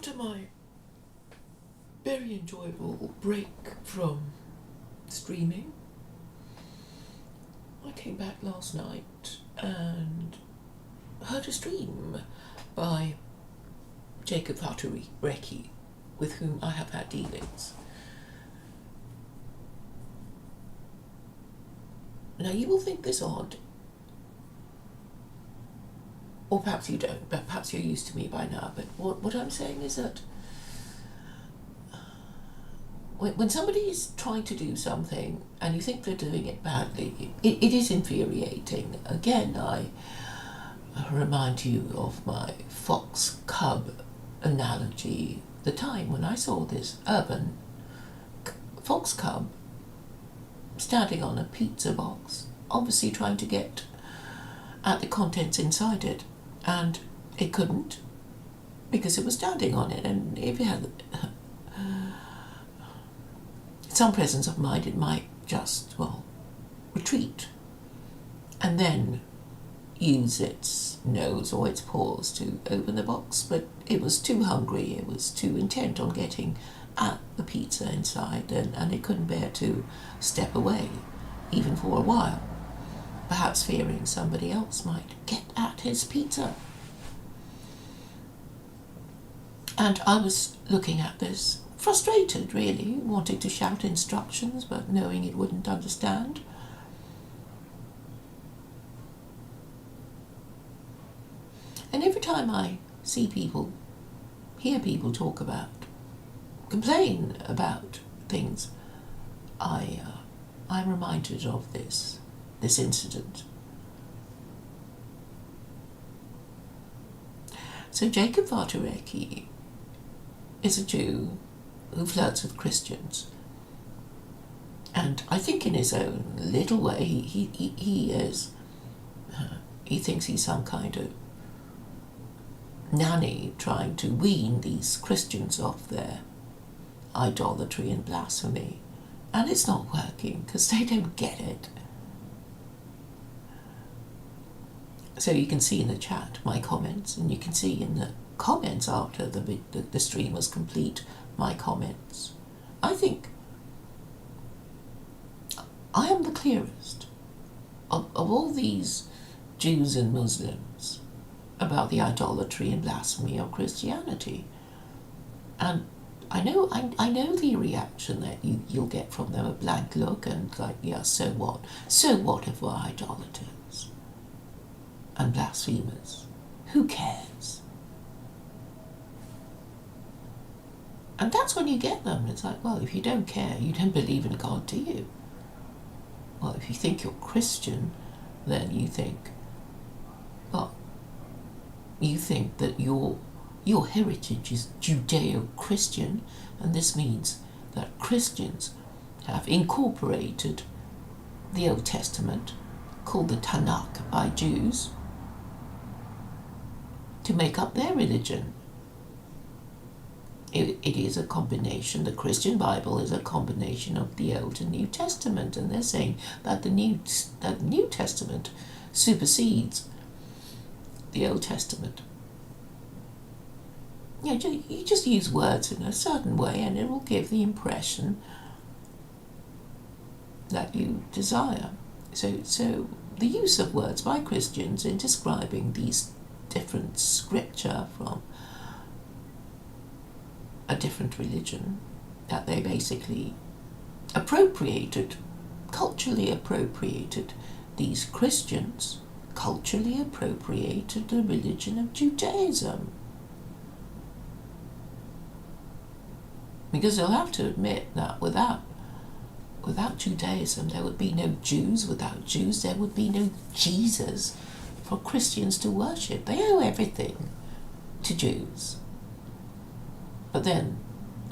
After my very enjoyable break from streaming, I came back last night and heard a stream by Jacob Recchi, with whom I have had dealings. Now you will think this odd, or perhaps you don't, but perhaps you're used to me by now, but what I'm saying is that when somebody is trying to do something and you think they're doing it badly, it is infuriating. Again, I remind you of my fox cub analogy, the time when I saw this urban fox cub standing on a pizza box, obviously trying to get at the contents inside it, and it couldn't because it was standing on it. And if it had some presence of mind, it might just, retreat and then use its nose or its paws to open the box. But it was too hungry, it was too intent on getting at the pizza inside, and it couldn't bear to step away, even for a while, perhaps fearing somebody else might get at his pizza. And I was looking at this, frustrated really, wanting to shout instructions, but knowing it wouldn't understand. And every time I see people, hear people complain about things, I'm reminded of this incident. So Jacob Recchi is a Jew who flirts with Christians, and I think in his own little way he thinks he's some kind of nanny trying to wean these Christians off their idolatry and blasphemy, and it's not working because they don't get it. So you can see in the chat my comments, and you can see in the comments after the stream was complete my comments. I think I am the clearest of all these Jews and Muslims about the idolatry and blasphemy of Christianity. And I know the reaction that you'll get from them, a blank look and like, yeah, so what? So what if we're idolaters and blasphemers? Who cares? And that's when you get them. It's like, well, if you don't care, you don't believe in God, do you? Well, if you think you're Christian, then you think, you think that your heritage is Judeo-Christian, and this means that Christians have incorporated the Old Testament, called the Tanakh by Jews, to make up their religion. It is a combination, the Christian Bible is a combination of the Old and New Testament, and they're saying that the New Testament supersedes the Old Testament. You just use words in a certain way and it will give the impression that you desire. So the use of words by Christians in describing these different scripture from a different religion that they basically culturally appropriated, these Christians culturally appropriated the religion of Judaism. Because they'll have to admit that without Judaism there would be no Jews, without Jews there would be no Jesus for Christians to worship. They owe everything to Jews. But then,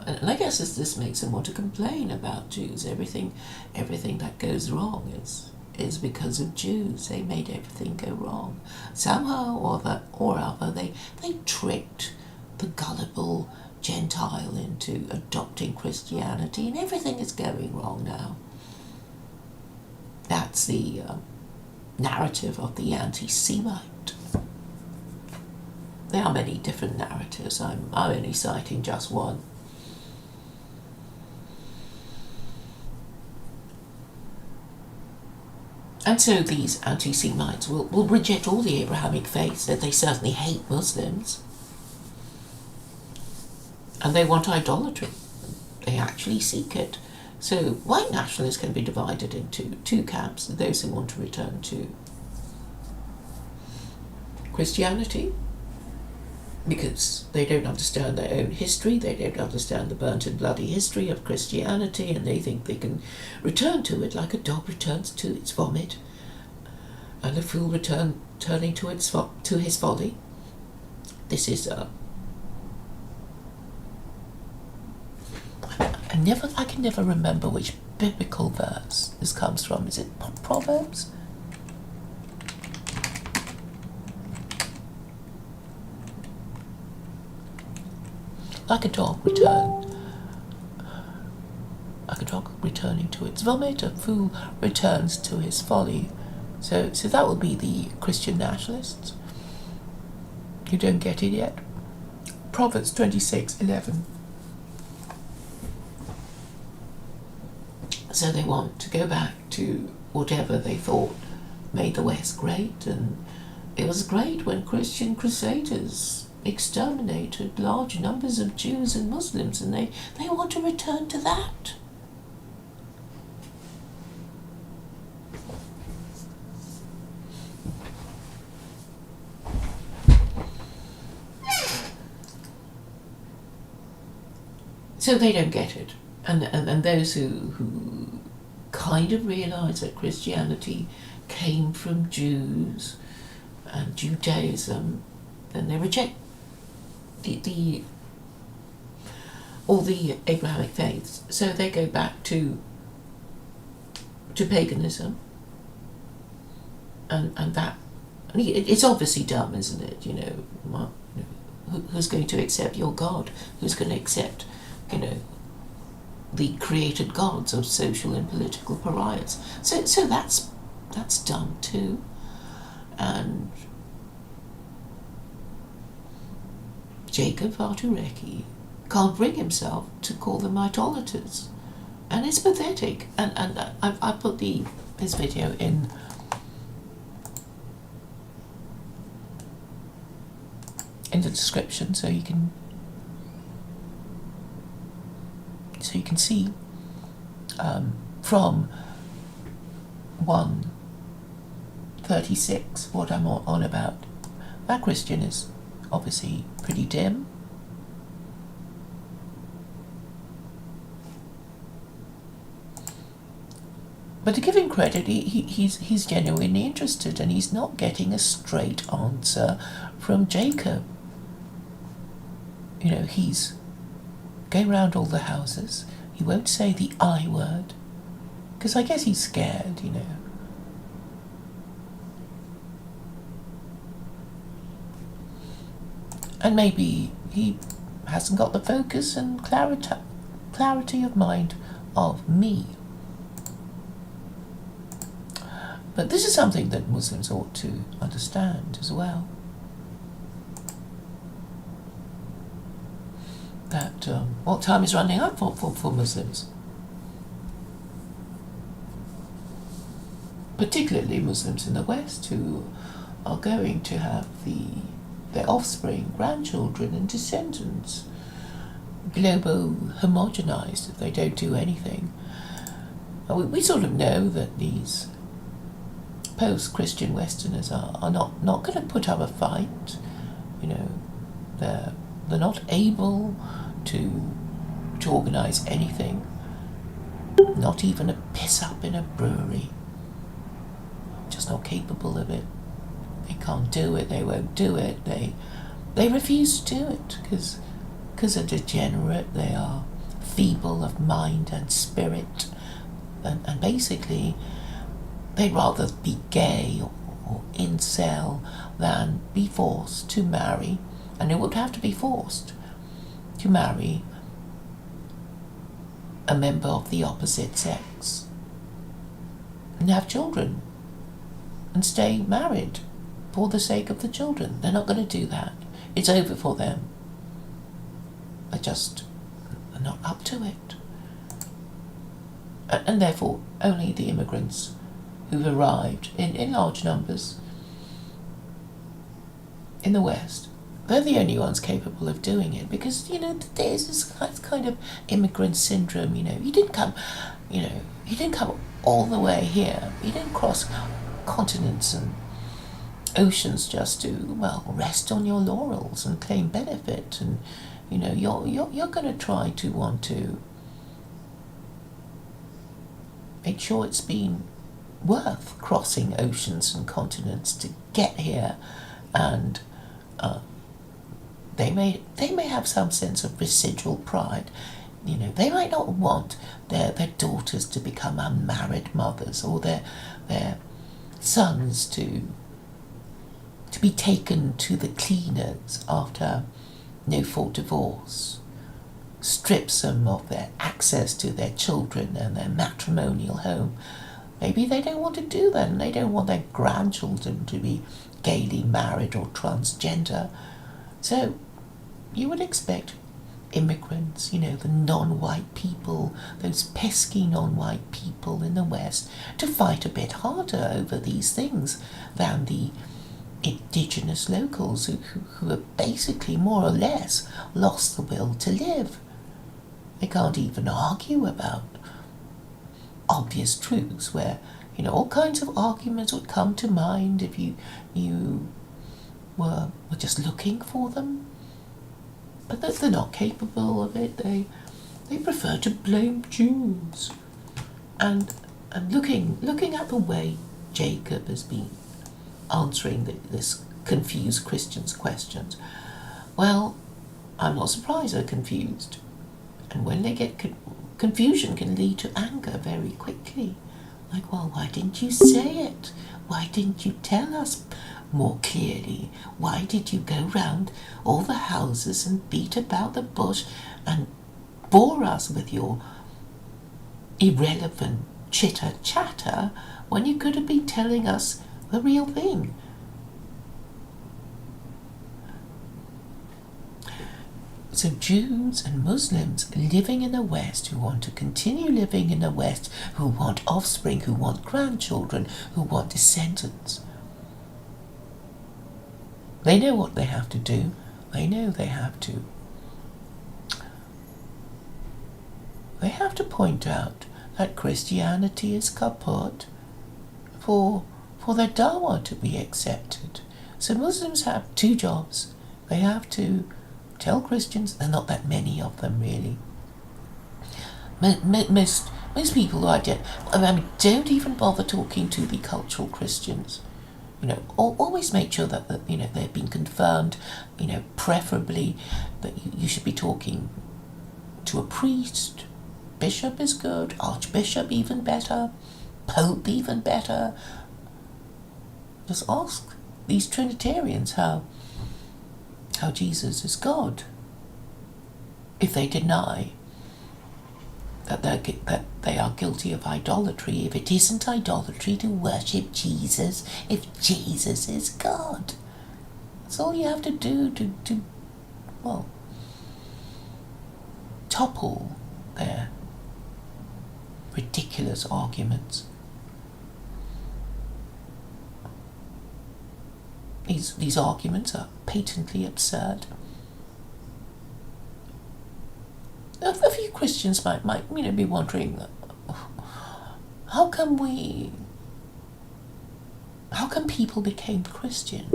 and I guess this makes them want to complain about Jews. Everything that goes wrong is because of Jews. They made everything go wrong. Somehow or other, they tricked the gullible Gentile into adopting Christianity, and everything is going wrong now. That's the narrative of the anti-Semite. there are many different narratives. I'm only citing just one. And so these anti-Semites will reject all the Abrahamic faiths, that they certainly hate Muslims. And they want idolatry. They actually seek it. So white nationalists can be divided into two camps: those who want to return to Christianity because they don't understand their own history, they don't understand the burnt and bloody history of Christianity, and they think they can return to it like a dog returns to its vomit and a fool turning to his folly. This is I can never remember which biblical verse this comes from. Is it Proverbs? Like a dog returning to its vomit, a fool returns to his folly. So that will be the Christian nationalists. You don't get it yet? Proverbs 26:11. So they want to go back to whatever they thought made the West great, and it was great when Christian crusaders exterminated large numbers of Jews and Muslims, and they want to return to that. So they don't get it. And those who kind of realise that Christianity came from Jews and Judaism, then they reject all the Abrahamic faiths. So they go back to paganism, and that, it's obviously dumb, isn't it? Who's going to accept your God? Who's going to accept, the created gods of social and political pariahs? So that's dumb too. And Jacob Artureki can't bring himself to call them idolaters, and it's pathetic. And I put his video in the description so you can see from 1:36 what I'm on about. That Christian is obviously pretty dim. But to give him credit, he's genuinely interested, and he's not getting a straight answer from Jacob. He's going around all the houses. He won't say the I word, because I guess he's scared, And maybe he hasn't got the focus and clarity of mind of me. But this is something that Muslims ought to understand as well. That time is running up for Muslims. Particularly Muslims in the West, who are going to have their offspring, grandchildren and descendants global homogenized if they don't do anything. We sort of know that these post-Christian Westerners are not going to put up a fight. They're not able to organise anything, not even a piss up in a brewery. Just not capable of it. They can't do it, they won't do it, they refuse to do it because they're degenerate, they are feeble of mind and spirit, and basically they'd rather be gay or incel than be forced to marry, and it would have to be forced to marry a member of the opposite sex and have children and stay married for the sake of the children. They're not going to do that. It's over for them. They're just not up to it. And therefore, only the immigrants who've arrived in large numbers in the West, they're the only ones capable of doing it, because, there's this kind of immigrant syndrome, you didn't come all the way here. You didn't cross continents and oceans just to, rest on your laurels and claim benefit. And, you're going to try to want to make sure it's been worth crossing oceans and continents to get here. And they may have some sense of residual pride. They might not want their daughters to become unmarried mothers, or their sons to be taken to the cleaners after no-fault divorce. Strips them of their access to their children and their matrimonial home. Maybe they don't want to do that, and they don't want their grandchildren to be gaily married or transgender. So you would expect immigrants, the non-white people, those pesky non-white people in the West, to fight a bit harder over these things than the indigenous locals who have basically more or less lost the will to live. They can't even argue about obvious truths, where all kinds of arguments would come to mind if you were just looking for them. But they're not capable of it. They prefer to blame Jews. And looking at the way Jacob has been answering this confused Christian's questions, well, I'm not surprised they're confused. And when they get confusion can lead to anger very quickly. Like, well, why didn't you say it? Why didn't you tell us more clearly? Why did you go round all the houses and beat about the bush and bore us with your irrelevant chitter-chatter when you could have been telling us the real thing? So Jews and Muslims living in the West, who want to continue living in the West, who want offspring, who want grandchildren, who want descendants, they know what they have to do. They know they have to point out that Christianity is kaput for their dawah to be accepted. So Muslims have two jobs. They have to tell Christians, there are not that many of them really. Most people don't even bother talking to the cultural Christians. Always make sure that they've been confirmed. Preferably that you should be talking to a priest. Bishop is good, archbishop even better, pope even better. Just ask these Trinitarians how Jesus is God. If they deny that they are guilty of idolatry, if it isn't idolatry to worship Jesus, if Jesus is God, that's all you have to do to topple their ridiculous arguments. These arguments are patently absurd. A few Christians might be wondering, how come people became Christian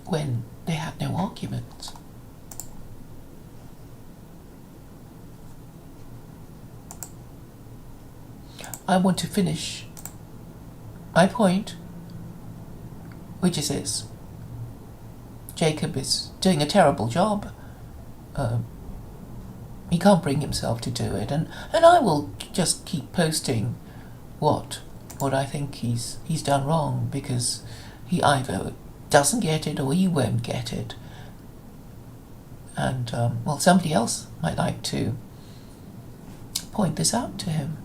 when they had no arguments? I want to finish my point, which is this: Jacob is doing a terrible job. He can't bring himself to do it, and I will just keep posting what I think he's done wrong, because he either doesn't get it or he won't get it. And somebody else might like to point this out to him.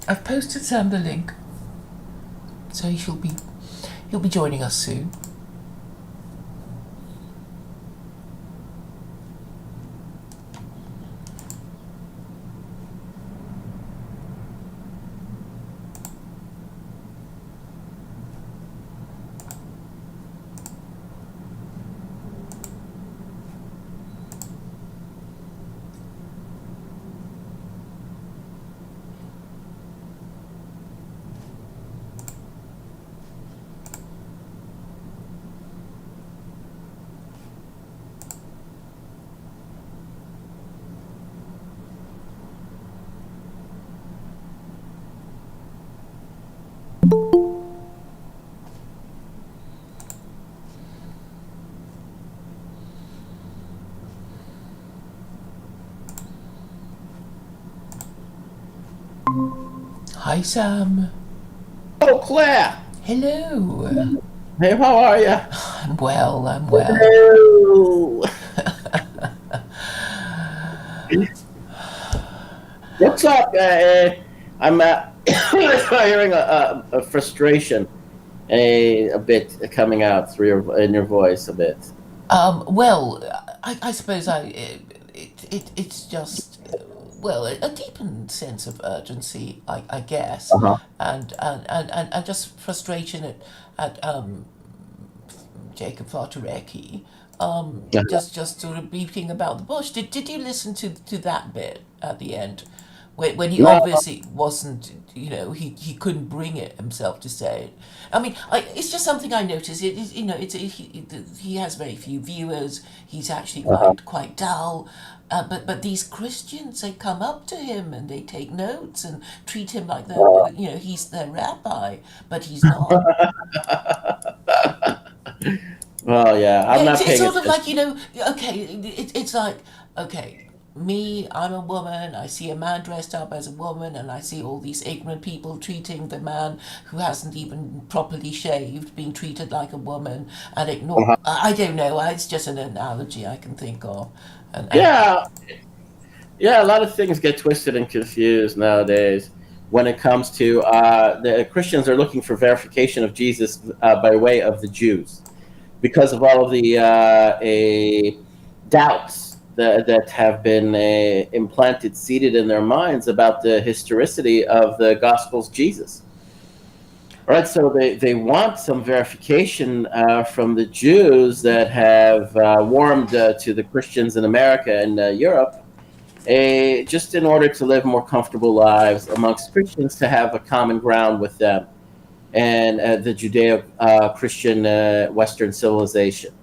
I've posted Sam the link, so he'll be joining us soon. Hi, Sam. Oh, Claire. Hello. Hey, how are you? I'm well. I'm well. Hello. What's up? I'm hearing a frustration, a bit coming out through in your voice a bit. Well, I suppose it's just well a deepened sense of urgency, I guess, Uh-huh. and just frustration at Jacob Fartarecki, just sort of beating about the bush. Did you listen to that bit at the end? When he No. obviously wasn't, he couldn't bring it himself to say it. I mean, it's just something I noticed. It is, he has very few viewers. He's actually Uh-huh. quite dull. But these Christians, they come up to him and they take notes and treat him like he's their rabbi, but he's not. Well, yeah, I'm Yeah, not it's paying sort of attention. like, okay, it's like, okay, me, I'm a woman, I see a man dressed up as a woman, and I see all these ignorant people treating the man who hasn't even properly shaved, being treated like a woman, and ignore. Uh-huh. I don't know, it's just an analogy I can think of. And Yeah, yeah, a lot of things get twisted and confused nowadays when it comes to the Christians are looking for verification of Jesus by way of the Jews, because of all of the doubts that have been implanted, seated in their minds about the historicity of the Gospel's Jesus. All right, so they want some verification from the Jews that have warmed to the Christians in America and Europe, just in order to live more comfortable lives amongst Christians, to have a common ground with them and the Judeo-Christian Western civilization.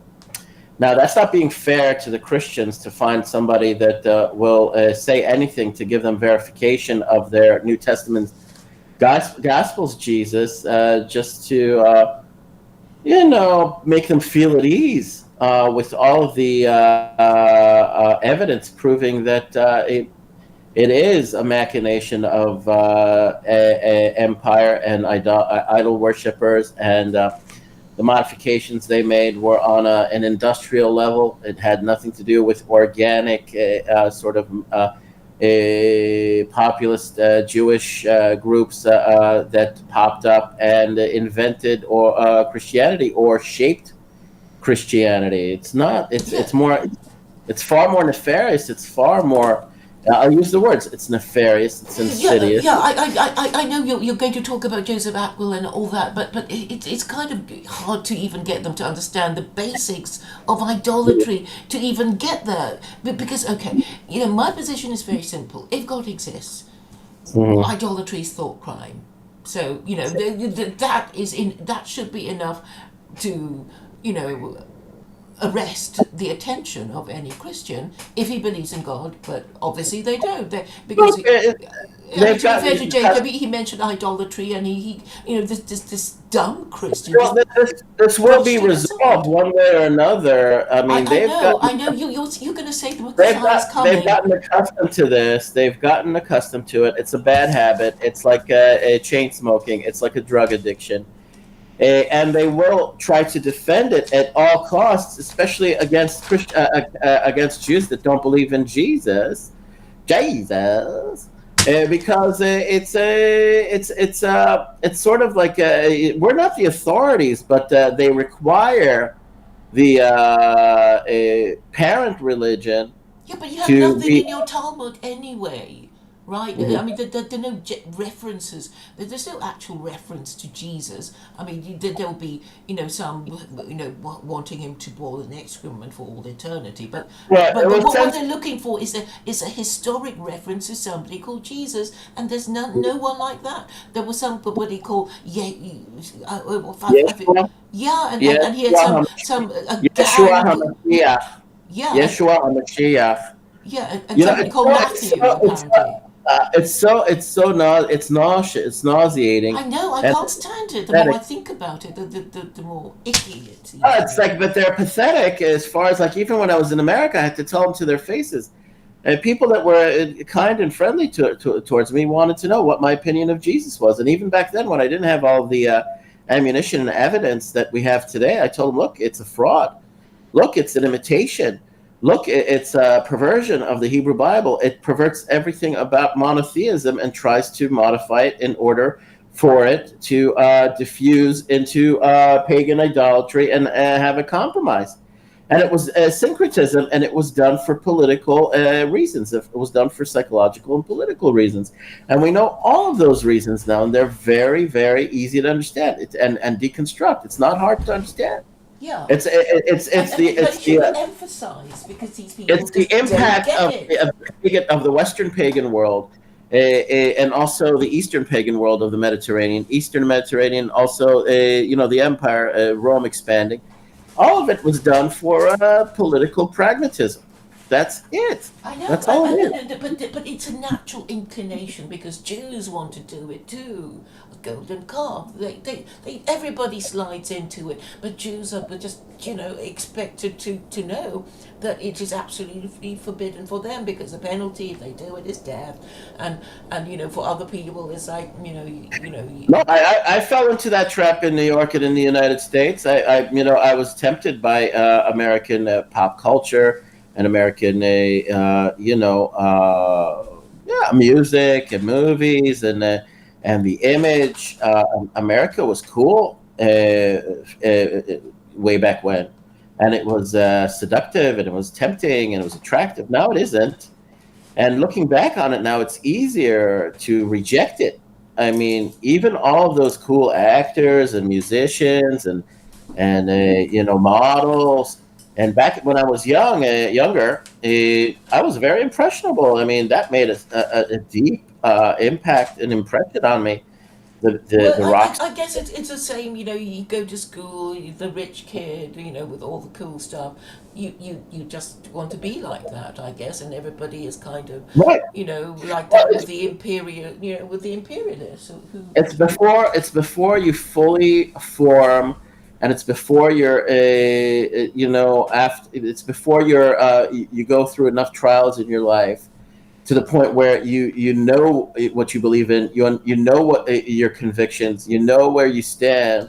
Now, that's not being fair to the Christians to find somebody that will say anything to give them verification of their New Testament Gospels Jesus, just to make them feel at ease with all of the evidence proving that it is a machination of empire and idol worshippers, and the modifications they made were on an industrial level. It had nothing to do with organic sort of populist Jewish groups that popped up and invented or Christianity or shaped Christianity. It's not. It's more. It's far more nefarious. It's far more. I'll use the words. It's nefarious. It's yeah, insidious. I know you're going to talk about Joseph Atwill and all that, but it's kind of hard to even get them to understand the basics of idolatry to even get there. Because okay, my position is very simple. If God exists, Mhm. idolatry is thought crime. So that should be enough to arrest the attention of any Christian if he believes in God, but obviously they don't. Because Look, I mean, they've to be gotten. fair to Jacob, he mentioned idolatry, and he this dumb Christian Well, just this will be brushed it resolved aside. one way or another. I mean, I know. You're going to say the they've Messiah is got they've coming. gotten accustomed to this. They've gotten accustomed to it. It's a bad habit. It's like a chain smoking. It's like a drug addiction, and they will try to defend it at all costs, especially against Jews that don't believe in Jesus. Jesus. because it's sort of like we're not the authorities, but they require the parent religion Yeah, but you have to nothing be. in your Talmud anyway, right? I Mhm. mean, there are no references. There's no actual reference to Jesus. I mean, there'll be, some, wanting him to boil an excrement for all eternity. But, Well, but, it but was what sense. they're looking for is a historic reference to somebody called Jesus, and there's no one like that. There was somebody called Yeshua, yeah, and he had Yeshua, some a Yeshua gang. HaMashiach, Yeah, Yeshua HaMashiach. and You know, somebody called Matthew apparently. it's nauseous, it's nauseating, I know, I and can't stand it. The more I pathetic. think about it, the more icky it seems to It's me. like, but they're pathetic as far as like even when I was in America, I had to tell them to their faces. And people that were kind and friendly towards me wanted to know what my opinion of Jesus was. And even back then, when I didn't have all the ammunition and evidence that we have today, I told them, look, it's a fraud. Look, it's an imitation. Look, it's a perversion of the Hebrew Bible. It perverts everything about monotheism and tries to modify it in order for it to diffuse into pagan idolatry and have a compromise. And it was syncretism, and it was done for political reasons. It was done for psychological and political reasons. And we know all of those reasons now, and they're very, very easy to understand and deconstruct. It's not hard to understand. Yeah, but It's it should the be emphasized because these people it's the just don't impact get it. of the Western pagan world, and also the Eastern pagan world of the Mediterranean, Eastern Mediterranean, also the Empire, Rome expanding. All of it was done for political pragmatism. That's it. I know, That's all it is. but it's a natural inclination because Jews want to do it too. A golden calf, everybody slides into it, but Jews are just expected to know that it is absolutely forbidden for them because the penalty if they do it is death, and for other people it's like No, I fell into that trap in New York and in the United States. I was tempted by American pop culture and American, yeah, music and movies and the image. America was cool way back when, and it was seductive and it was tempting and it was attractive. Now it isn't. And looking back on it now, it's easier to reject it. I mean, even all of those cool actors and musicians and models. And back when I was younger, I was very impressionable. I mean, that made a deep impact and impression on me. Well, The I, rocks. I, I guess it's the same. You go to school, the rich kid, with all the cool stuff. You just want to be like that, I guess, and everybody is kind of, Right. like Well, that with the with the imperialists it's before you fully form, and it's before you're after it's before you go through enough trials in your life to the point where you know what you believe in, you know what your convictions, you know where you stand,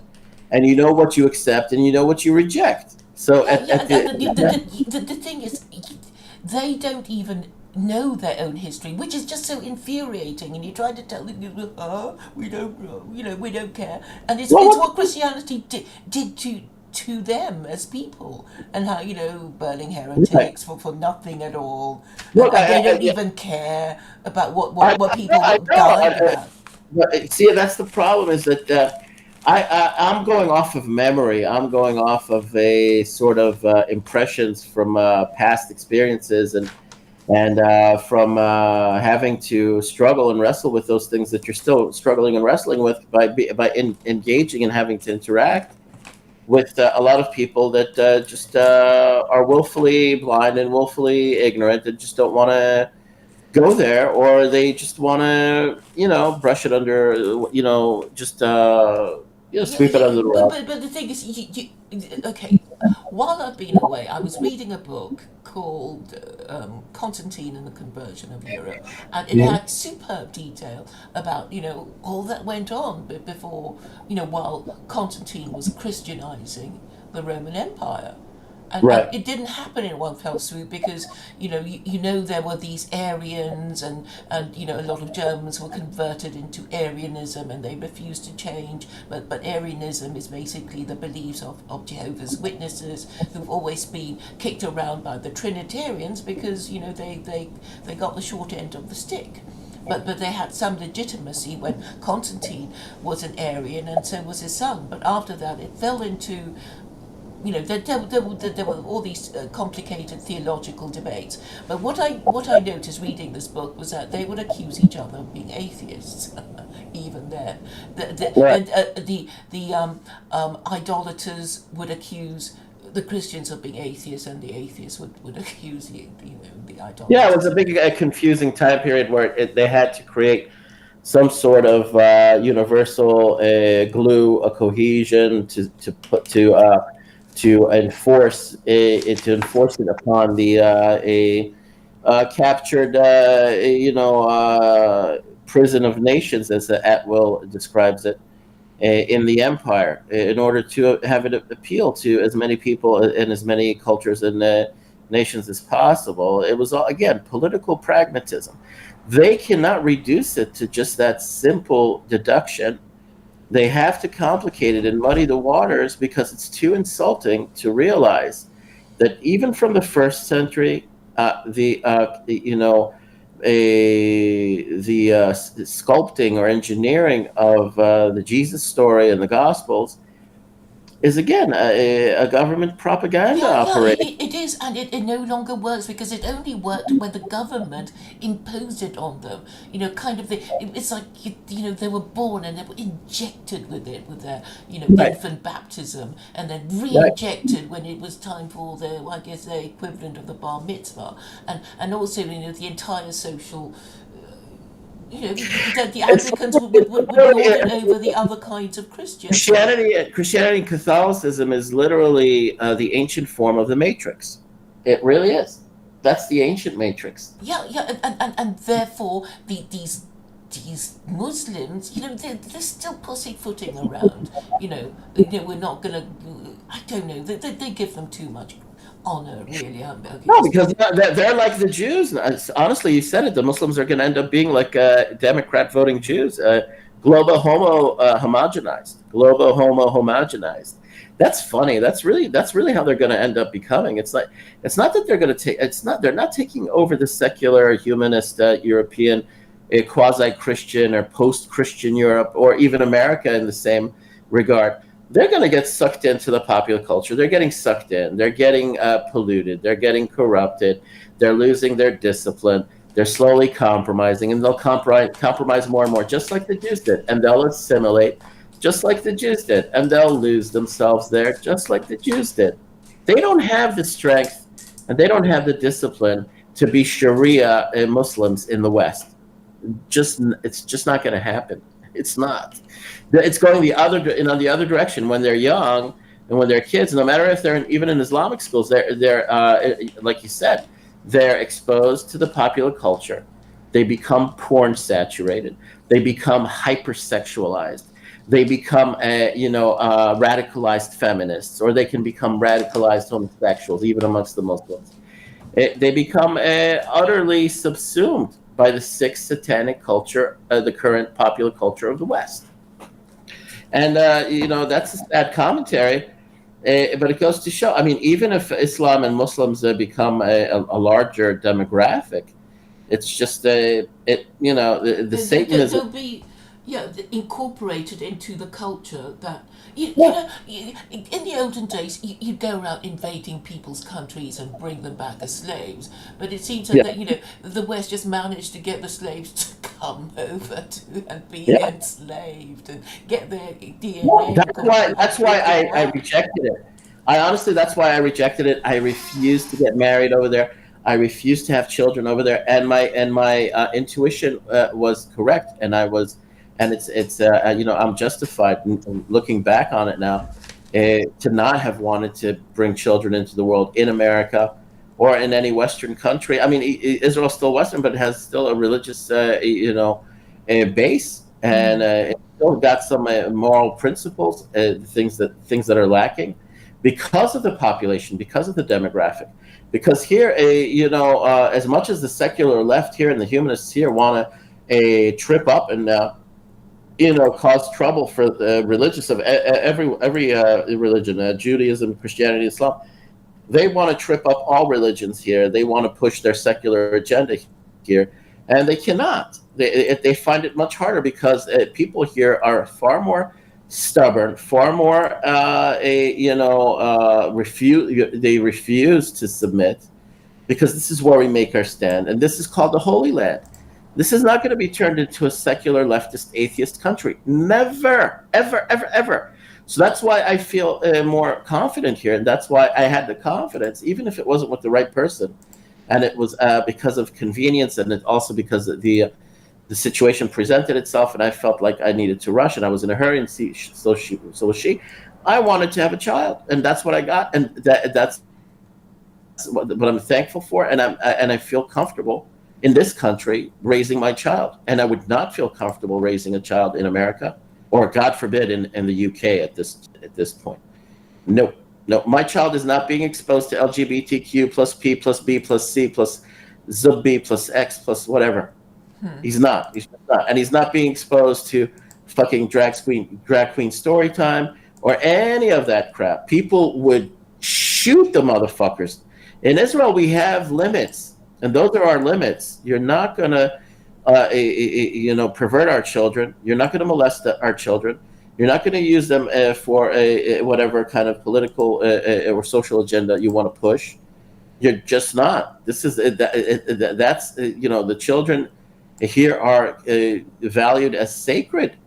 and you know what you accept and you know what you reject. So yeah, yeah, at and the the thing is, they don't even know their own history, which is just so infuriating. And you try to tell them, we don't know, we don't care, and well, it's what, what Christianity did to them as people, and how burning right. heretics for nothing at all, Look, and they don't even care about what people I know. died about. But see, that's the problem. Is that I'm going off of memory. I'm going off of a sort of impressions from past experiences and from having to struggle and wrestle with those things that you're still struggling and wrestling with by engaging and having to interact with a lot of people that just are willfully blind and willfully ignorant and just don't want to go there, or they just want to brush it under, just Yeah, sweep it under the rug. but the thing is, okay. While I've been away, I was reading a book called Constantine and the Conversion of Europe, and it Mhm. had superb detail about all that went on before while Constantine was Christianizing the Roman Empire. And Right. it didn't happen in one fell swoop because there were these Aryans, and a lot of Germans were converted into Arianism, and they refused to change. But Arianism is basically the beliefs of Jehovah's Witnesses, who've always been kicked around by the Trinitarians because they got the short end of the stick. But they had some legitimacy when Constantine was an Arian, and so was his son. But after that, it fell into, there were all these complicated theological debates. But what I noticed reading this book was that they would accuse each other of being atheists, even then. Right. And idolaters would accuse the Christians of being atheists, and the atheists would accuse the Yeah, it idolaters. was a big, confusing time period where they had to create some sort of universal glue, a cohesion to put to enforce it upon the captured prison of nations, as Atwill describes it, in the empire, in order to have it appeal to as many people and as many cultures and nations as possible. It was all, again, political pragmatism. They cannot reduce it to just that simple deduction. They have to complicate it and muddy the waters because it's too insulting to realize that even from the first century, the you know the sculpting or engineering of the Jesus story and the Gospels is again a government propaganda Yeah, operation. it is, and it no longer works because it only worked when the government imposed it on them. Kind of it's like they were born and they were injected with it with their Right, infant baptism, and then right. re-injected when it was time for their, I guess, their equivalent of the bar mitzvah, and also the entire social. The It's Anglicans would lord it over the other kinds of Christians. Christianity and Catholicism is literally the ancient form of the Matrix. It really is. That's the ancient Matrix. Yeah, yeah, and therefore these Muslims, they're still pussyfooting around. We're not gonna. I don't know. They give them too much honor, really. No, because they're like the Jews. Honestly, you said it. The Muslims are going to end up being like Democrat voting Jews, global homo homogenized. That's funny. That's really how they're going to end up becoming. It's not that they're going to take. It's not they're not taking over the secular humanist European, quasi-Christian or post-Christian Europe, or even America in the same regard. They're going to get sucked into the popular culture. They're getting sucked in. They're getting polluted. They're getting corrupted. They're losing their discipline. They're slowly compromising, and they'll compromise more and more, just like the Jews did. And they'll assimilate, just like the Jews did. And they'll lose themselves there, just like the Jews did. They don't have the strength, and they don't have the discipline to be Sharia Muslims in the West. It's just not going to happen. It's not. It's going the other direction when they're young and when they're kids. No matter if they're even in Islamic schools, they're like you said, they're exposed to the popular culture. They become porn saturated. They become hypersexualized. They become radicalized feminists, or they can become radicalized homosexuals, even amongst the Muslims. They become utterly subsumed by the sick satanic culture, the current popular culture of the West. And that's a sad commentary, but it goes to show. I mean, even if Islam and Muslims become a larger demographic, it's just the Satanism. They'll be, incorporated into the culture that Yeah, in the olden days you'd go around invading people's countries and bring them back as slaves, but it seems yeah, that the West just managed to get the slaves to come over to and be yeah. enslaved and get their Well, DNA that's why and that's why bring them I back. rejected it. I honestly, that's why I rejected it. I refused to get married over there. I refused to have children over there, and my intuition was correct, and I'm justified looking back on it now, to not have wanted to bring children into the world in America or in any Western country. I mean, Israel's still Western, but it has still a religious base, and Mm. it's still got some moral principles, things that are lacking. because of the population, because of the demographic. Because here, as much as the secular left here and the humanists here want to a trip up and cause trouble for the religious of every religion, Judaism, Christianity, Islam. They want to trip up all religions here. They want to push their secular agenda here, and they cannot. They find it much harder because people here are far more stubborn, far more refuse. They refuse to submit because this is where we make our stand, and this is called the Holy Land. This is not going to be turned into a secular leftist atheist country. Never, ever, ever, ever. So that's why I feel more confident here, and that's why I had the confidence, even if it wasn't with the right person, and it was because of convenience, and it also because of the situation presented itself, and I felt like I needed to rush, and I was in a hurry, and so was she. I wanted to have a child, and that's what I got, and that's what I'm thankful for, and I feel comfortable in this country raising my child, and I would not feel comfortable raising a child in America, or God forbid in the UK at this point. No, my child is not being exposed to LGBTQ plus P plus B plus C plus Zub B plus X plus whatever. He's not, and he's not being exposed to fucking drag queen story time or any of that crap. People would shoot the motherfuckers. In Israel, we have limits, and those are our limits. You're not going to, pervert our children. You're not going to molest our children. You're not going to use them for whatever kind of political or social agenda you want to push. You're just not. This is that's the children here are valued as sacred.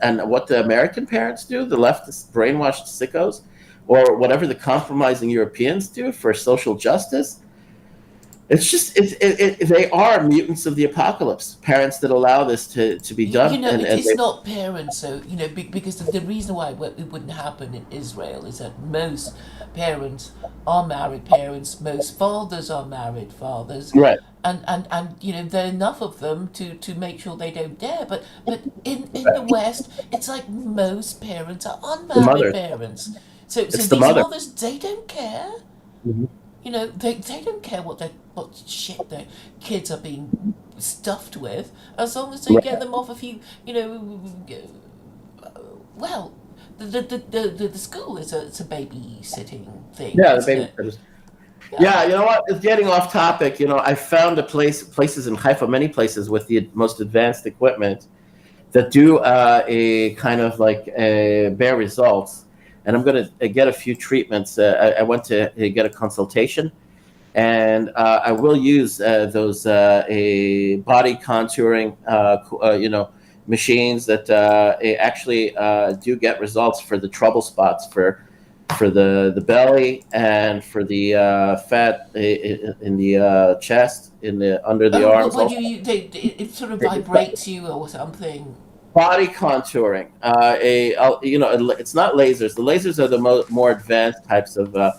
And what the American parents do, the leftist brainwashed sickos, or whatever the compromising Europeans do for social justice, it's just they are mutants of the apocalypse. Parents that allow this to be done. It's not parents, so because the reason why it wouldn't happen in Israel is that most parents are married parents, most fathers are married fathers, right? And there are enough of them to make sure they don't dare. But in the West, it's like most parents are unmarried parents. So these mothers, they don't care. Mm-hmm. They don't care what shit their kids are being stuffed with, as long as they get them off a few, well, the school it's a babysitting thing. Yeah, the babysitters. Yeah, you know what? It's getting off topic. I found places in Haifa, many places with the most advanced equipment that do a kind of like bear results. And I'm going to get a few treatments. I went to get a consultation, and I will use those body contouring, machines that actually do get results for the trouble spots for the belly and for the fat in the chest, under the arms. It sort of vibrates you or something. Body contouring. It's not lasers. The lasers are the more advanced types of a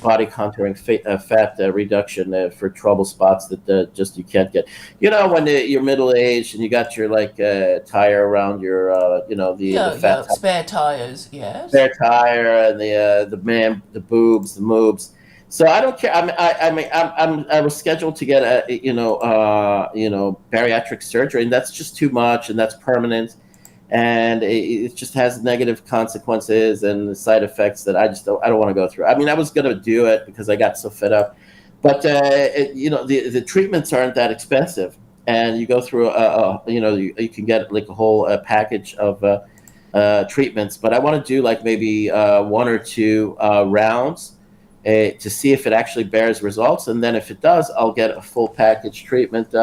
body contouring fat reduction for trouble spots that just you can't get. When you're middle aged and you got your tire around your the fat spare tires, yes, spare tire and the boobs, the moobs. So I don't care. I was scheduled to get a bariatric surgery, and that's just too much, and that's permanent, and it just has negative consequences and side effects that I don't want to go through. I was going to do it because I got so fed up, but the treatments aren't that expensive, and you go through you can get like a whole package of treatments. But I want to do like maybe 1 or 2 rounds. To see if it actually bears results, and then if it does, I'll get a full package treatment.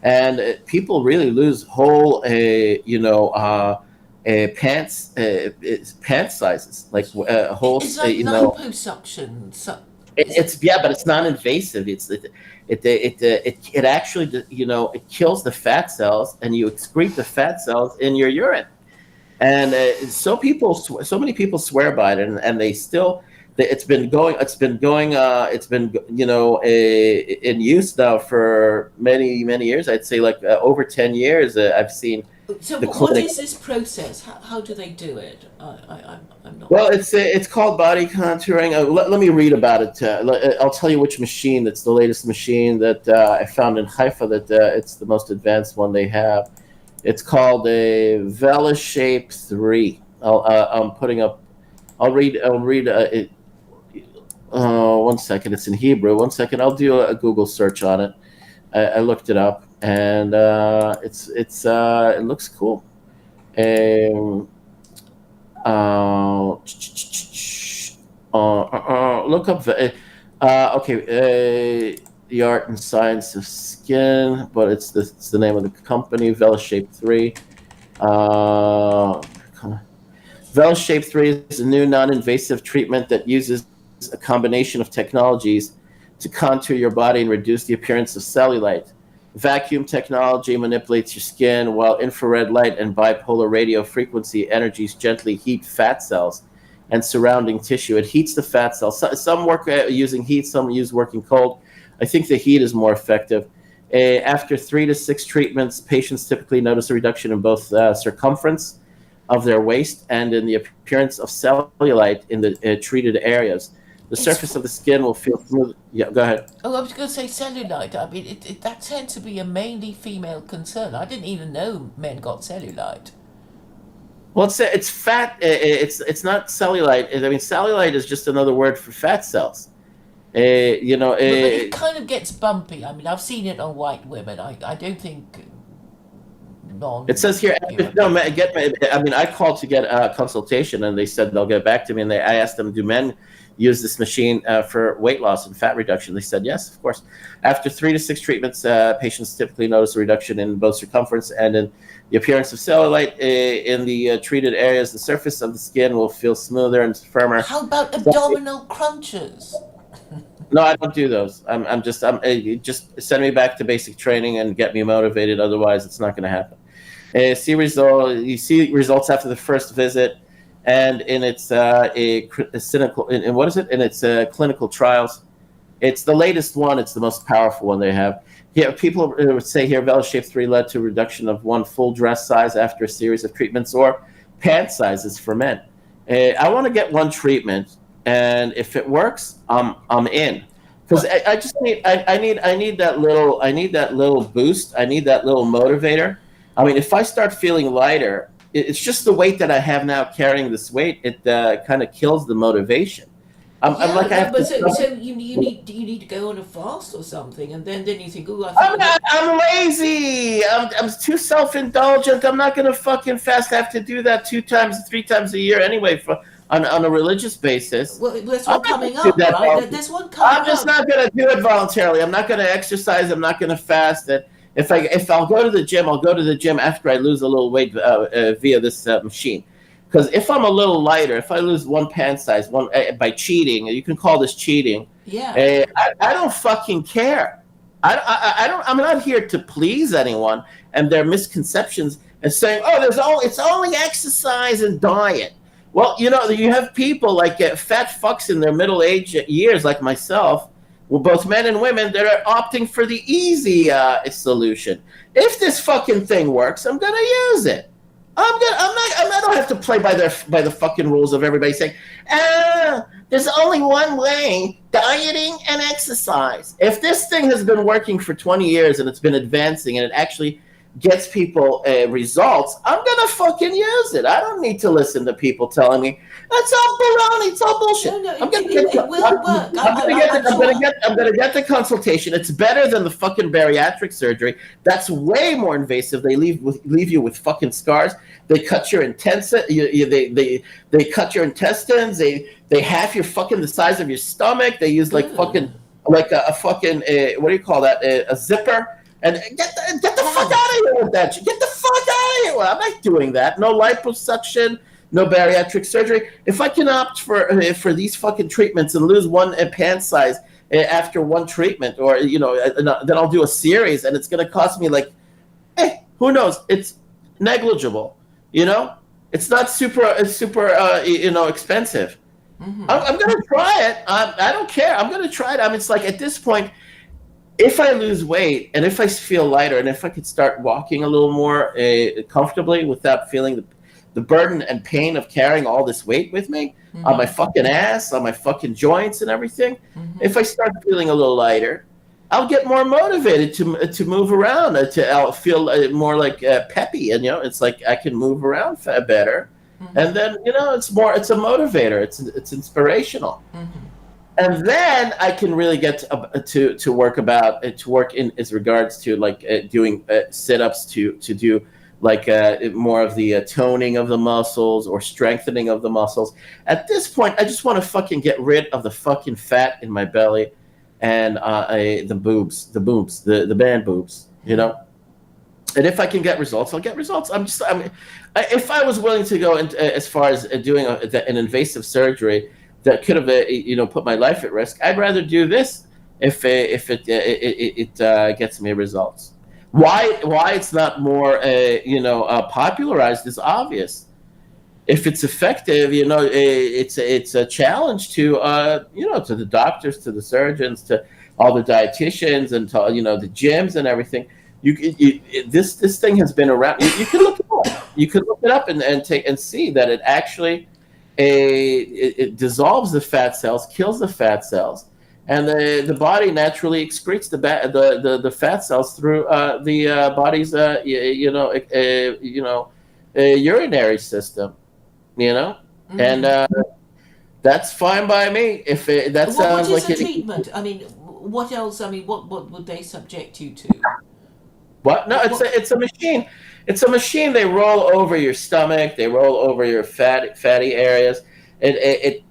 And people really lose whole, pants sizes, like whole. It's like liposuction. It's but it's non-invasive. It actually it kills the fat cells, and you excrete the fat cells in your urine. And so many people swear by it, and they still. It's been in use now for many years. I'd say over 10 years. I've seen So the what clinic. is this process? How do they do it? I'm not. Well, it's called body contouring. Let me read about it. I'll tell you which machine. That's the latest machine that I found in Haifa. That it's the most advanced one they have. It's called a VeloShape 3. I'm putting up. I'll read. I'll read it. One second. It's in Hebrew. One second. I'll do a Google search on it. I looked it up, and it looks cool. Um, uh, Look up. The art and science of skin, but it's the name of the company. VeloShape 3. Uh, VeloShape 3 is a new non-invasive treatment that uses a combination of technologies to contour your body and reduce the appearance of cellulite. Vacuum technology manipulates your skin, while infrared light and bipolar radio frequency energies gently heat fat cells and surrounding tissue. It heats the fat cells. Some work using heat, some use working cold. I think the heat is more effective. After 3 to 6 treatments, patients typically notice a reduction in both circumference of their waist and in the appearance of cellulite in the treated areas. The surface of the skin will feel smooth. Yeah, go ahead. Oh, I was going to say cellulite. I mean, that tends to be a mainly female concern. I didn't even know men got cellulite. Well, it's fat. It's not cellulite. I mean, cellulite is just another word for fat cells. You know. But it kind of gets bumpy. I mean, I've seen it on white women. I don't think non. It says here, no, I mean, I called to get a consultation, and they said they'll get back to me. And I asked them, do men use this machine for weight loss and fat reduction? They said yes, of course. After 3 to 6 treatments, patients typically notice a reduction in both circumference and in the appearance of cellulite in the treated areas. The surface of the skin will feel smoother and firmer. How about abdominal crunches? No, I don't do those. Just send me back to basic training and get me motivated. Otherwise, it's not going to happen. You see results after the first visit, and in its clinical, in what is it? In its clinical trials, it's the latest one. It's the most powerful one they have. Here, people would say here, VeloShape 3 led to a reduction of 1 full dress size after a series of treatments, or pant sizes for men. I want to get 1 treatment, and if it works, I'm in. Because I just need I need that little boost. I need that little motivator. I mean, if I start feeling lighter, it's just the weight that I have now carrying this weight. It kind of kills the motivation. I'm like, I have but to. so you need to go on a fast or something, and then you think, oh, I think I'm lazy. I'm too self-indulgent. I'm not going to fucking fast. I have to do that 2 times, 3 times a year anyway on a religious basis. well, there's one coming up, right? There's one coming up. I'm just not going to do it voluntarily. I'm not going to exercise. I'm not going to fast. And if I'll go to the gym, I'll go to the gym after I lose a little weight via this machine. Because if I'm a little lighter, if I lose 1 pant size, by cheating, you can call this cheating. Yeah. I don't fucking care. I don't. I'm not here to please anyone and their misconceptions and saying, oh, it's only exercise and diet. Well, you know, you have people like fat fucks in their middle age years, like myself. Well, both men and women that are opting for the easy solution. If this fucking thing works, I'm gonna use it. I don't have to play by the fucking rules of everybody saying, there's only one way: dieting and exercise. If this thing has been working for 20 years and it's been advancing and it actually gets people results, I'm gonna fucking use it. I don't need to listen to people telling me that's all baloney, it's all bullshit. No, I'm gonna get the consultation. It's better than the fucking bariatric surgery. That's way more invasive. They leave you with fucking scars. They cut your they cut your intestines. They half your fucking the size of your stomach. They use like fucking like a fucking what do you call that? A zipper. And get the fuck out of here with that. Get the fuck out of here. Well, I'm not doing that. No liposuction, no bariatric surgery. If I can opt for these fucking treatments and lose 1 pant size after 1 treatment, or then I'll do a series, and it's going to cost me like, who knows? It's negligible. You know, it's not super expensive. Mm-hmm. I'm going to try it. I don't care. I'm going to try it. I mean, it's like at this point, if I lose weight and if I feel lighter and if I could start walking a little more comfortably without feeling the burden and pain of carrying all this weight with me on my fucking ass, on my fucking joints and everything, if I start feeling a little lighter, I'll get more motivated to move around. I'll feel more like peppy, and it's like I can move around better, and then it's a motivator. It's inspirational. And then I can really get to work in as regards to like doing sit-ups to do like more of the toning of the muscles or strengthening of the muscles. At this point, I just want to fucking get rid of the fucking fat in my belly and the man boobs, And if I can get results, I'll get results. If I was willing to go as far as doing an invasive surgery that could have, put my life at risk, I'd rather do this if it gets me results. Why it's not more, popularized is obvious. If it's effective, it's a challenge to, to the doctors, to the surgeons, to all the dietitians, and to the gyms and everything. This thing has been around. You can look it up. You can look it up and see that it actually it dissolves the fat cells, kills the fat cells, and the body naturally excretes the fat cells through the body's urinary system, and that's fine by me. If that sounds what is like the treatment? I mean, what else? I mean, what would they subject you to? What? No, it's a machine. It's a machine. They roll over your stomach. They roll over your fatty areas. It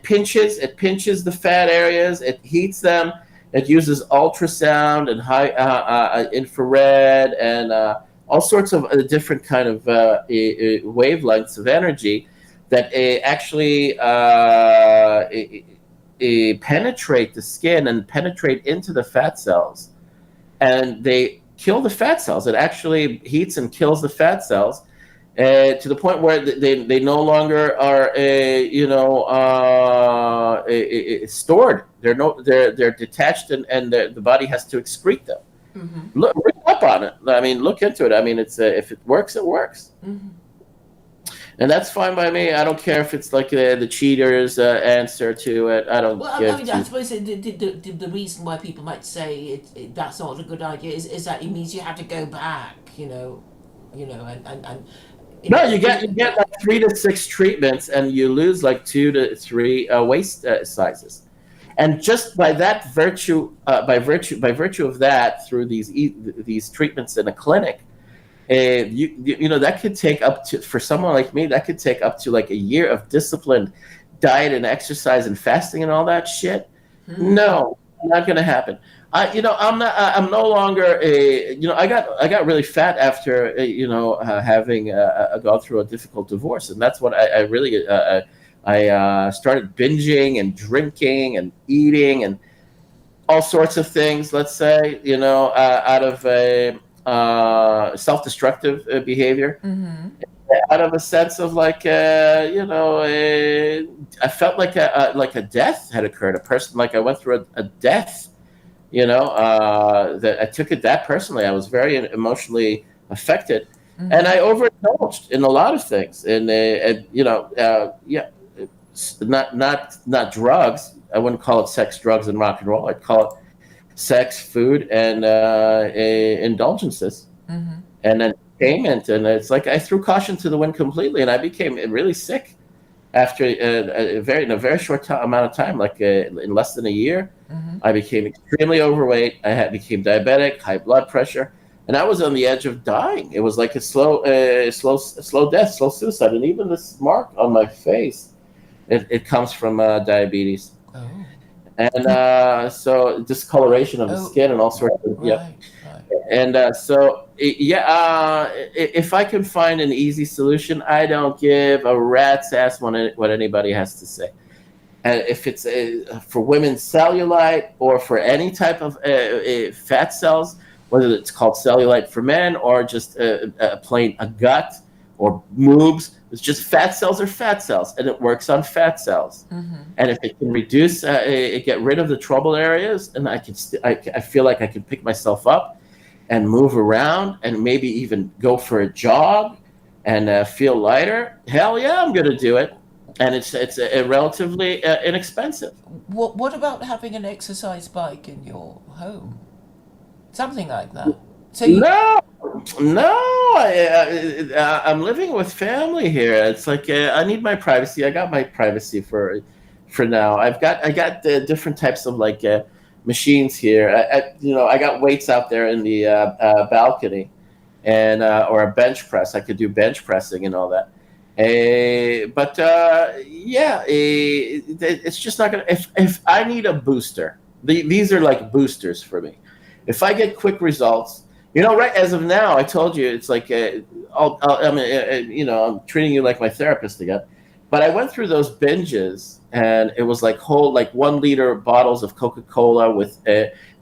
pinches the fat areas. It heats them. It uses ultrasound and high infrared and all sorts of different kind of wavelengths of energy that actually penetrate the skin and penetrate into the fat cells, and they kill the fat cells. It actually heats and kills the fat cells to the point where they no longer are stored. They're detached, and the body has to excrete them. Look up on it. I mean, look into it. I mean, it's if it works, it works. And that's fine by me. I don't care if it's like the cheater's answer to it. I don't. Well, I mean, I suppose the reason why people might say that's not a good idea is that it means you have to go back, and no, you get like 3 to 6 treatments, and you lose like 2 to 3 waist sizes, and just by that virtue, by virtue of that, through these treatments in a clinic. That could take up to, for someone like me, that could take up to like a year of disciplined diet and exercise and fasting and all that shit. No, not going to happen. I'm no longer I got really fat after having gone through a difficult divorce, and that's what I really I started binging and drinking and eating and all sorts of things. Let's say out of a self-destructive behavior, out of a sense of like I felt like a death had occurred. A person, like I went through a death. That I took it that personally. I was very emotionally affected, and I overindulged in a lot of things. And not drugs. I wouldn't call it sex, drugs, and rock and roll. I'd call it sex, food, and indulgences, and entertainment. And it's like I threw caution to the wind completely, and I became really sick after in a very short amount of time, like in less than a year. I became extremely overweight. Became diabetic, high blood pressure, and I was on the edge of dying. It was like a slow death, slow suicide. And even this mark on my face, it comes from diabetes. Oh. And so discoloration of the skin and all sorts of right. And if I can find an easy solution, I don't give a rat's ass what anybody has to say. And if it's for women's cellulite or for any type of fat cells, whether it's called cellulite for men or just a gut or moobs. It's just fat cells are fat cells, and it works on fat cells. And if it can reduce, get rid of the trouble areas, and I feel like I can pick myself up and move around, and maybe even go for a jog, and feel lighter. Hell yeah, I'm gonna do it, and it's relatively inexpensive. What about having an exercise bike in your home? Something like that. So you. No, no, I'm living with family here. It's like I need my privacy. I got my privacy for now. I got different types of like machines here. I got weights out there in the balcony, and or a bench press. I could do bench pressing and all that. But yeah, it's just not gonna. If I need a booster, these are like boosters for me. If I get quick results, right as of now, I told you it's like I mean, I'm treating you like my therapist again. But I went through those binges, and it was like whole like 1 liter bottles of Coca-Cola with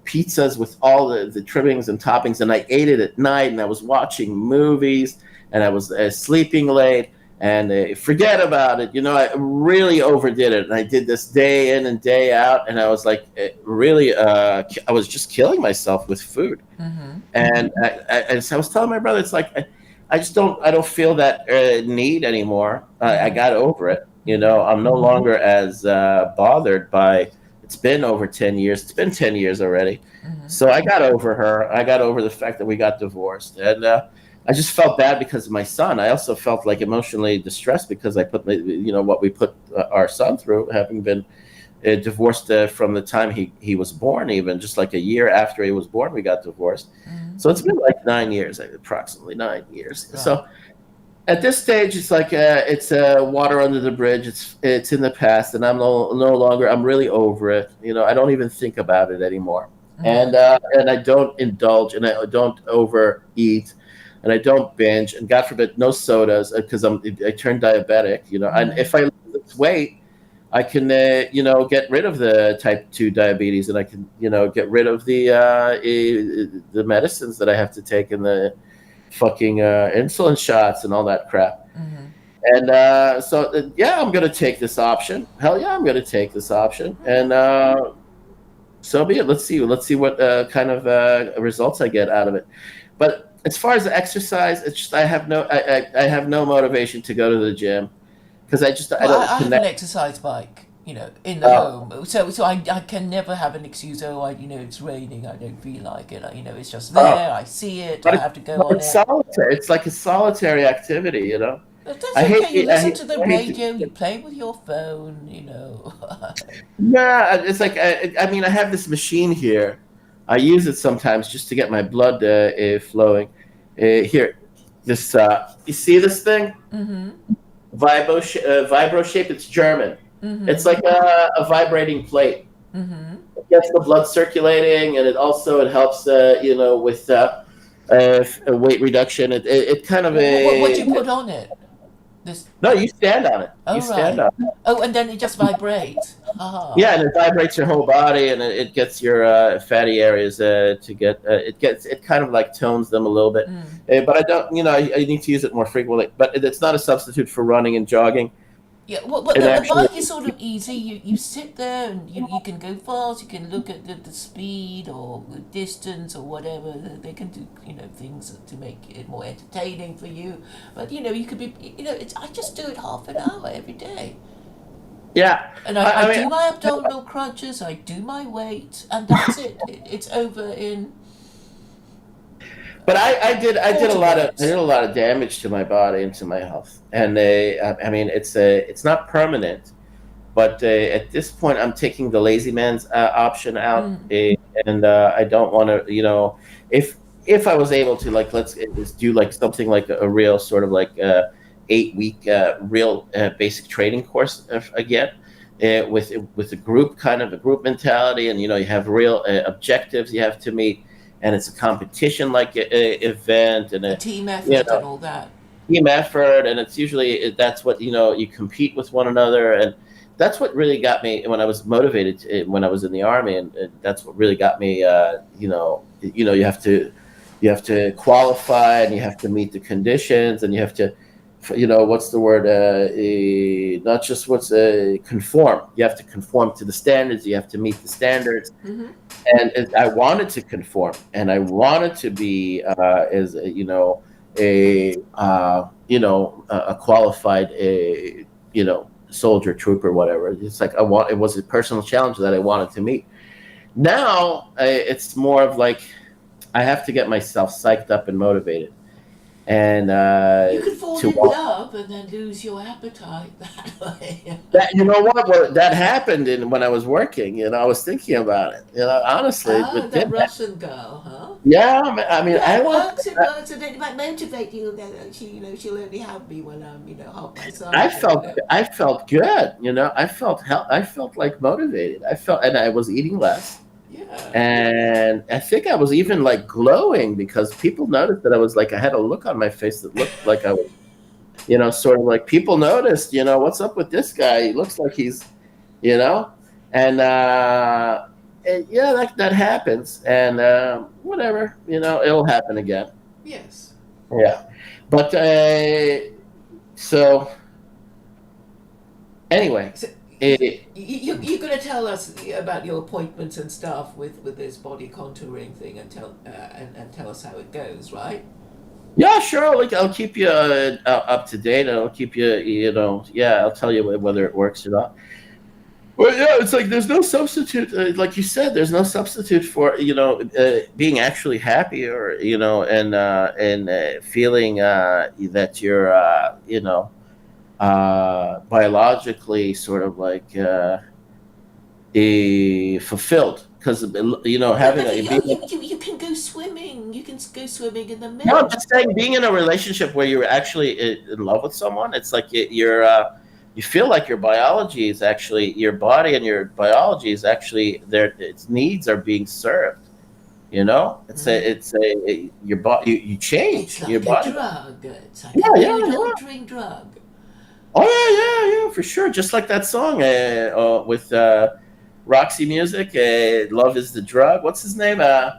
pizzas with all the trimmings and toppings, and I ate it at night, and I was watching movies, and I was sleeping late, and forget about it. I really overdid it, and I did this day in and day out, and I was like, really, I was just killing myself with food. And so I was telling my brother, it's like I don't feel that need anymore. I got over it. I'm no longer as bothered by. It's been over 10 years. It's been 10 years already. So I got over her. I got over the fact that we got divorced, and I just felt bad because of my son. I also felt like emotionally distressed because I put what we put our son through, having been divorced from the time he was born. Even just like a year after he was born, we got divorced. So it's been like 9 years, approximately 9 years. Wow. So at this stage, it's like it's water under the bridge. It's in the past, and I'm no longer. I'm really over it. I don't even think about it anymore. And I don't indulge, and I don't overeat, and I don't binge, and God forbid, no sodas, because I turned diabetic. And if I lose this weight, I can get rid of the type 2 diabetes, and I can get rid of the medicines that I have to take, and the fucking insulin shots and all that crap. And so yeah, I'm gonna take this option. Hell yeah, I'm gonna take this option, and so be it. Let's see what kind of results I get out of it. But as far as the exercise, it's just I have no motivation to go to the gym, because I don't have an exercise bike, in the home. So I can never have an excuse. It's raining. I don't feel like it. It's just there. I see it. I have to go on it. Solitary. It's like a solitary activity. But that's okay. You listen to the radio. You play with your phone. Nah, it's like I have this machine here. I use it sometimes just to get my blood flowing. Here, this you see this thing? Vibro shape. It's German. It's like a vibrating plate. It gets the blood circulating, and it helps with weight reduction. It kind of what do you put on it? No, you stand on it. You stand on it. Oh, and then it just vibrates. Yeah, and it vibrates your whole body, and it gets your fatty areas to get. It kind of like tones them a little bit. But I don't. I need to use it more frequently. But it's not a substitute for running and jogging. Yeah, well, the bike is sort of easy. You sit there, and you can go fast. You can look at the speed or the distance or whatever. They can do things to make it more entertaining for you. But you could be I just do it half an hour every day. Yeah, and I do my abdominal crunches. I do my weight, and that's it. It's over in. But I did a lot of damage to my body and to my health, and it's not permanent, but at this point I'm taking the lazy man's option out, and I don't want to if I was able to let's do like something like a real sort of like 8-week real basic training course again. With a group mentality, and you have real objectives you have to meet. And it's a competition like event, and a team effort and all that. Team effort, and it's usually that's what you compete with one another, and that's what really got me when I was motivated when I was in the Army, and that's what really got me. You have to qualify, and you have to meet the conditions, and you have to what's the word? Not just what's conform. You have to conform to the standards. You have to meet the standards. Mm-hmm. And I wanted to conform, and I wanted to be as a qualified soldier, trooper, whatever. It's like it was a personal challenge that I wanted to meet. Now it's more of like I have to get myself psyched up and motivated, and You could fall to in walk. love and then lose your appetite that way. That you know what? Well, that happened when I was working. I was thinking about it. Honestly, Ah, it did. that Russian girl, huh? Yeah, I mean, Yeah, I it want. works. It works, and then it might motivate you. That she'll only have me when I'm, half my I size or felt whatever. I felt good. I felt like motivated. And I was eating less, Yeah. and I think I was even like glowing because people noticed that I had a look on my face that looked like I was, sort of like people noticed. What's up with this guy? He looks like he's, you know, and yeah, that happens, and whatever, it'll happen again. Yes. Yeah, but so anyway. So It, you're going to tell us about your appointments and stuff with this body contouring thing and tell us how it goes, right? Yeah, sure. Like I'll keep you up to date. I'll keep you, yeah. I'll tell you whether it works or not. Well, yeah, it's like there's no substitute. Like you said, there's no substitute for being actually happy, or and feeling that you're biologically sort of like fulfilled, because Yeah, having but a being you can go swimming. You can go swimming in the No, I'm mill. just saying, being in a relationship where you're actually in love with someone, it's like you feel like your body and your biology is actually there. Its needs are being served. Mm. Your body. You It's change your like a body. drug. It's like a Yeah, yeah, mood yeah. altering drug. Oh yeah, yeah, yeah, for sure. Just like that song with Roxy Music, "Love Is the Drug." What's his name? Uh,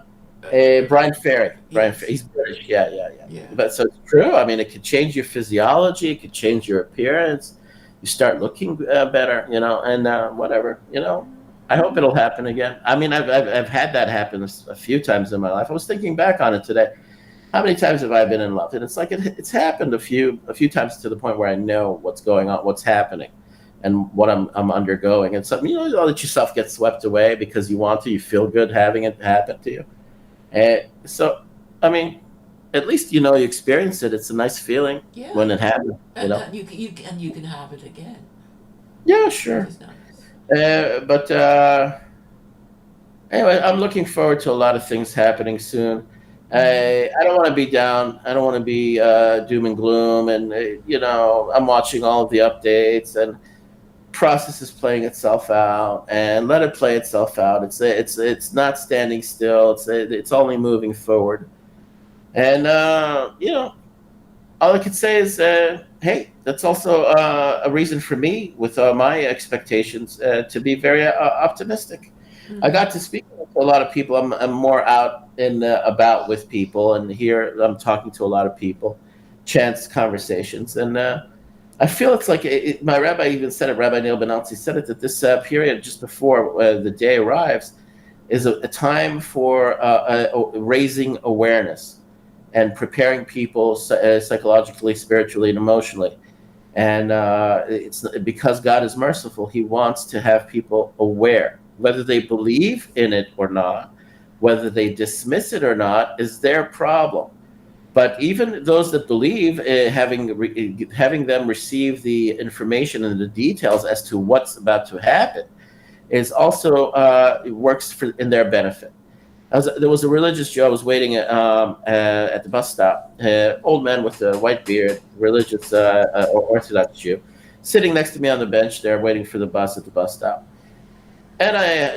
Brian Ferry. Brian Ferry. yes. He's British. Yeah, yeah, yeah. Yeah. But so it's true. I mean, it could change your physiology. It could change your appearance. You start looking better, and whatever. I hope it'll happen again. I mean, I've had that happen a few times in my life. I was thinking back on it today. How many times have I been in love? And it's like it's happened a few times, to the point where I know what's going on, what's happening, and what I'm undergoing. And so you let yourself get swept away because you feel good having it happen to you. And so, I mean, at least you experienced it. It's a nice feeling when Yeah. it happens. And you can have it again, Yeah, which sure. is nice. But anyway, I'm looking forward to a lot of things happening soon. Mm. I don't want to be down. I don't want to be doom and gloom. And I'm watching all of the updates, and process is playing itself out, and let it play itself out. It's not standing still. It's only moving forward. And all I could say is, hey, that's also a reason for me, with my expectations, to be very optimistic. I Mm-hmm. got to speak to a lot of people. I'm more out and about with people, and here I'm talking to a lot of people, chance conversations, and I feel it's like my rabbi even said it. Rabbi Neil Benalzi said it, that this period just before the day arrives is a time for raising awareness and preparing people psychologically, spiritually, and emotionally. And it's because God is merciful. He wants to have people aware, whether they believe in it or not, whether they dismiss it or not, is their problem. But even those that believe, having them receive the information and the details as to what's about to happen, is also it works in their benefit. There was a religious Jew. I was waiting at the bus stop. Old man with a white beard, religious Orthodox Jew, sitting next to me on the bench there, waiting for the bus at the bus stop. And I,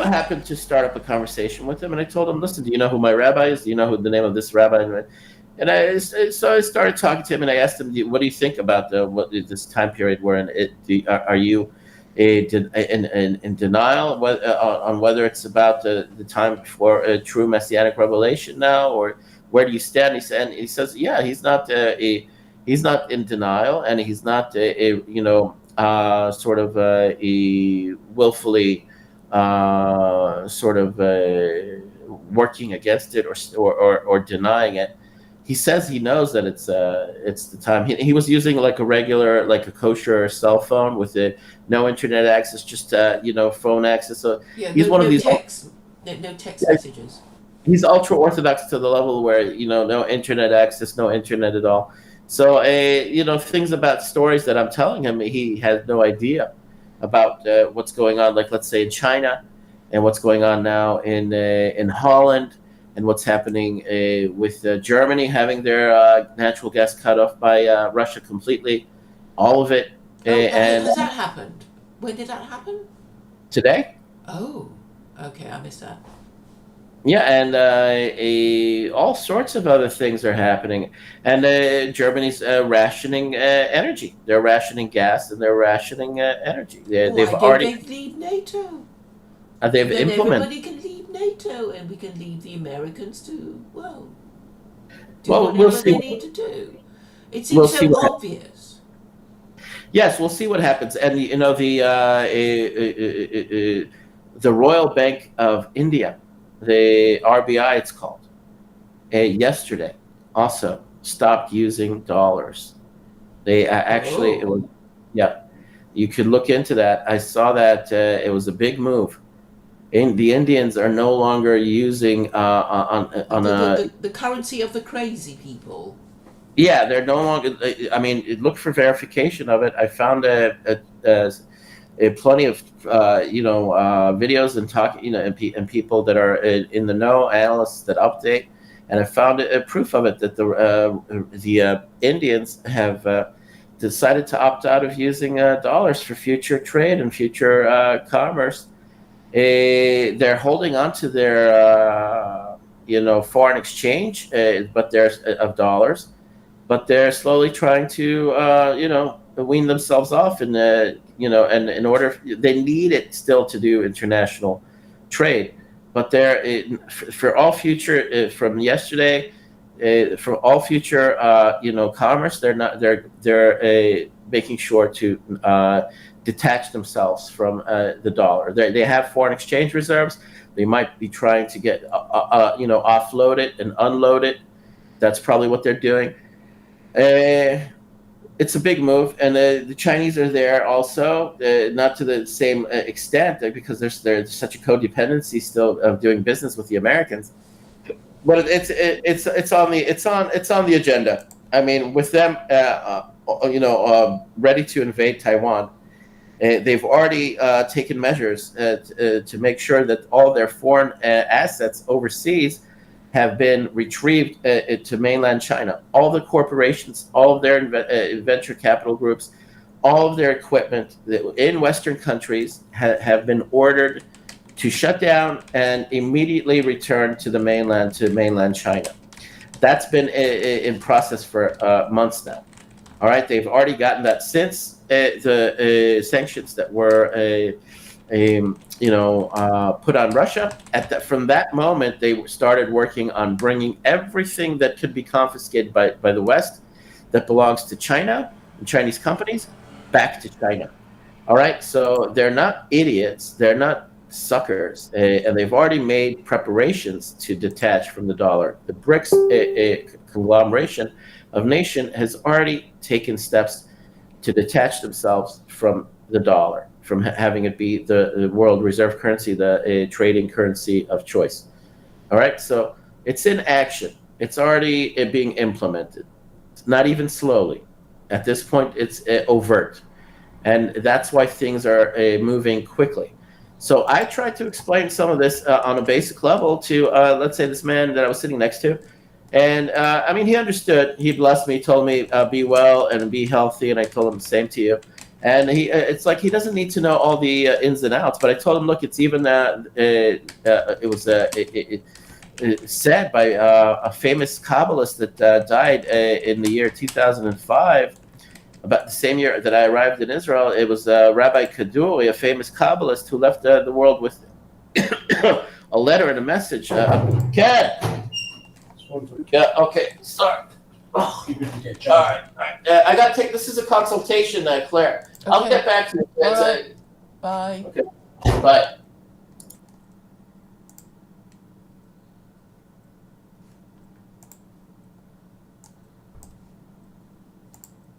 happened to start up a conversation with him, and I told him, "Listen, do you know who my rabbi is? Do you know who the name of this rabbi is?" And so I started talking to him, and I asked him, "What do you think about this time period we're in? Are you in denial on whether it's about the time for a true messianic revelation now, or where do you stand?" He says, "Yeah, he's not He's not in denial, and he's not sort of a willfully sort of working against it, or denying it. He says he knows that it's the time. He was using like a regular, like a kosher cell phone with no internet access, just phone access. So Yeah, he's one of no these. text, no text messages. He's ultra orthodox to the level where no internet access, no internet at all. So things about stories that I'm telling him, he has no idea about what's going on. Like, let's say in China, and what's going on now in Holland, and what's happening with Germany having their natural gas cut off by Russia completely, all of it. Oh, And has that happened? When did that happen? today. Oh, okay, I missed that. Yeah, and all sorts of other things are happening. And Germany's rationing energy. They're rationing gas, and they're rationing energy. They've Why don't already they leave NATO? they've Then implemented. everybody can leave NATO, and we can leave the Americans to, well, do Well, we'll whatever see. they need to do. It We'll seems see so what. obvious. Yes, we'll see what happens. And the Royal Bank of India, the RBI, it's called, yesterday also stopped using dollars. They actually, it Oh, was, yeah, you could look into that. I saw that it was a big move. The Indians are no longer using on a. the currency of the crazy people. Yeah, they're no longer. I mean, look for verification of it. I found plenty of videos and talk and people that are in the know, analysts that update, and I found a proof of it that the Indians have decided to opt out of using dollars for future trade and future commerce. They're holding on to their foreign exchange, but there's of dollars, but they're slowly trying to wean themselves off, and and in order, they need it still to do international trade, but for all future from yesterday, for all future commerce, they're making sure to detach themselves from the dollar. They have foreign exchange reserves. They might be trying to get offload it and unload it. That's probably what they're doing. uh, it's a big move, and the Chinese are there also, not to the same extent, because there's such a codependency still of doing business with the Americans. But it's on the agenda. I mean, with them, ready to invade Taiwan, they've already taken measures to make sure that all their foreign assets overseas have been retrieved to mainland China. All the corporations, all of their venture capital groups, all of their equipment in Western countries have been ordered to shut down and immediately return to mainland China. That's been in process for months now. All right, they've already gotten that since the sanctions that were put on Russia. From that moment, they started working on bringing everything that could be confiscated by the West that belongs to China and Chinese companies back to China. All right, so they're not idiots, they're not suckers, and they've already made preparations to detach from the dollar. The BRICS conglomeration of nation has already taken steps to detach themselves from the dollar, from having it be the world reserve currency, the trading currency of choice. All right, so it's in action. It's already being implemented. It's not even slowly. At this point, it's overt, and that's why things are moving quickly. So I tried to explain some of this on a basic level to, let's say, this man that I was sitting next to. And I mean, he understood. He blessed me, told me, be well and be healthy. And I told him the same to you. And it's like he doesn't need to know all the ins and outs. But I told him, look, it's even, it was said by a famous Kabbalist that died in the year 2005. About the same year that I arrived in Israel, it was Rabbi Kaduri, a famous Kabbalist, who left the world with a letter and a message. Ken! Yeah, okay, sorry. Oh, You get all judged. right. I got to take. This is a consultation, Claire. I'll Okay. get back to you. All right. Bye. Okay. Bye.